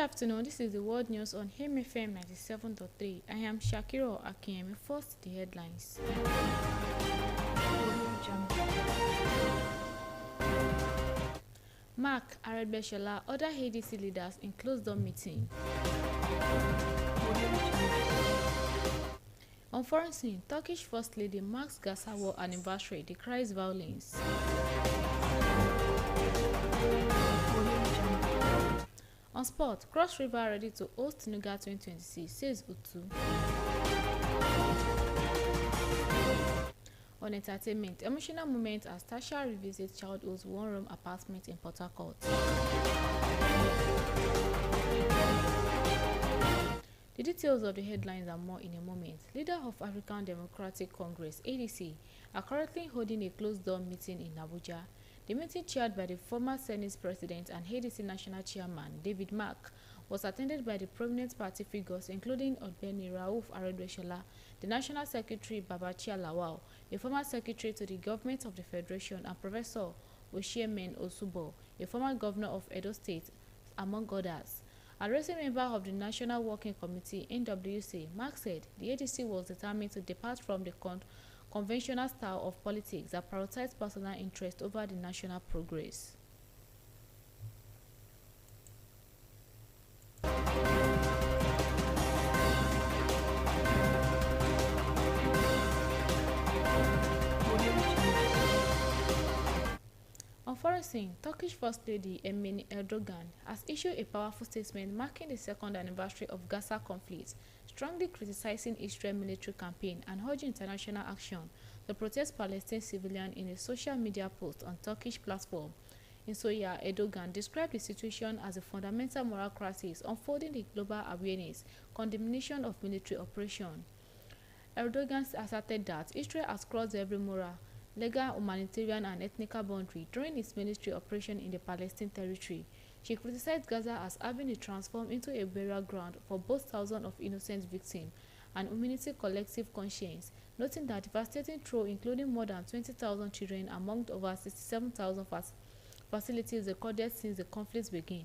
afternoon, this is the world news on FM 97.3. I am SHAQEEROH AKINYEMI. First, the headlines. Mark Arebeshola, other ADC leaders in closed-door meeting. On foreign scene, Turkish First Lady marks Gaza war anniversary, decries violence. On sport, Cross River ready to host Nuga 2026, says Utu. On entertainment, emotional moment as Tasha revisits childhood's one-room apartment in Port Harcourt. The details of the headlines and more in a moment. Leader of African Democratic Congress, ADC, are currently holding a closed-door meeting in Abuja. The meeting, chaired by the former Senate President and ADC National Chairman, David Mark, was attended by the prominent party figures including Ogbeni Rauf Aregbesola, the National Secretary Babachir Lawal, a former Secretary to the Government of the Federation, and Professor Osiemen Osubo, a former Governor of Edo State, among others. Addressing member of the National Working Committee (NWC), Mark said the ADC was determined to depart from the conventional style of politics that prioritized personal interest over the national progress. On foreign scene, Turkish First Lady Emine Erdogan has issued a powerful statement marking the second anniversary of Gaza conflict, strongly criticizing Israel's military campaign and urging international action to protect Palestinian civilians in a social media post on Turkish platform. In Soya, Erdogan described the situation as a fundamental moral crisis unfolding in global awareness, condemnation of military operation. Erdogan asserted that Israel has crossed every moral, legal, humanitarian and ethnic boundary during its military operation in the Palestinian territory. She criticized Gaza as having been transformed into a burial ground for both thousands of innocent victims and humanity collective conscience, noting that devastating toll, including more than 20,000 children among over 67,000 facilities recorded since the conflict began.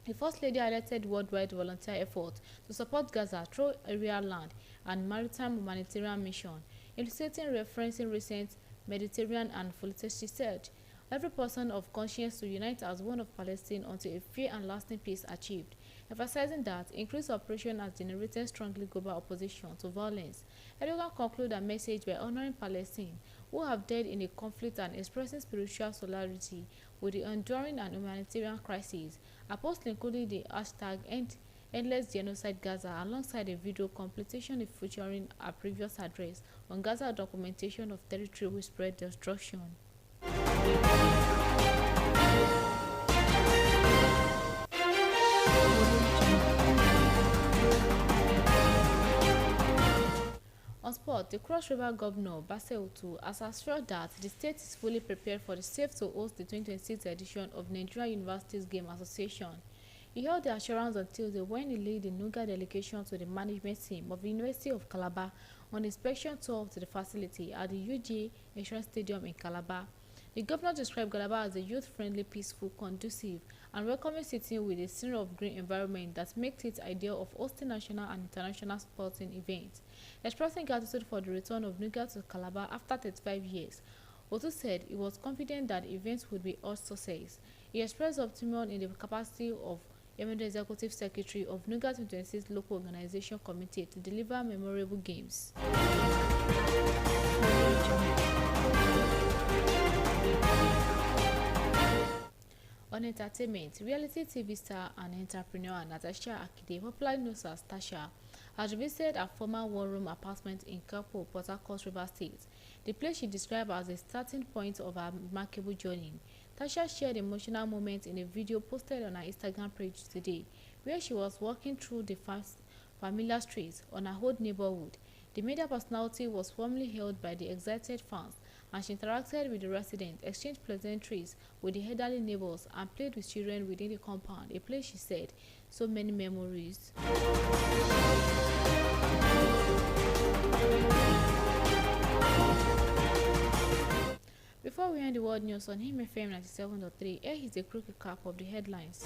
The First Lady highlighted worldwide volunteer efforts to support Gaza through area, land, and maritime humanitarian mission, illustrating referencing recent Mediterranean and Fulton. She said, "Every person of conscience to unite as one of Palestine until a fair and lasting peace achieved," emphasizing that increased operation has generated strongly global opposition to violence. Erdogan concluded a message by honoring Palestine, who have died in a conflict, and expressing spiritual solidarity with the enduring and humanitarian crisis. A post including the hashtag Endless Genocide Gaza alongside a video completion featuring a previous address on Gaza documentation of territory with spread destruction. On sport, the Cross River Governor, Utu, has assured that the state is fully prepared for the safe to host the 2026 edition of Nigeria Universities Game Association. He held the assurance on Tuesday when he led the Nuga delegation to the management team of the University of Calabar on inspection tour to the facility at the UGA Insurance Stadium in Calabar. The governor described Calabar as a youth-friendly, peaceful, conducive, and welcoming city with a scene of green environment that makes it ideal of hosting national and international sporting events. Expressing gratitude for the return of Nuga to Calabar after 35 years, Otu said he was confident that the event would be a success. He expressed optimism in the capacity of Eminent Executive Secretary of Nuga 2026 Local Organization Committee to deliver memorable games. On entertainment, reality TV star and entrepreneur Natasha Akide, popularly known as Tasha, has visited a former one-room apartment in Kapo, Port Harcourt, River State, the place she described as the starting point of her remarkable journey. Tasha shared emotional moments in a video posted on her Instagram page today, where she was walking through the familiar streets on her old neighborhood. The media personality was warmly hailed by the excited fans, and she interacted with the residents, exchanged pleasantries with the elderly neighbors, and played with children within the compound, a place she said, "So many memories." Before we end the world news on FM 97.3, here is a quick recap of the headlines.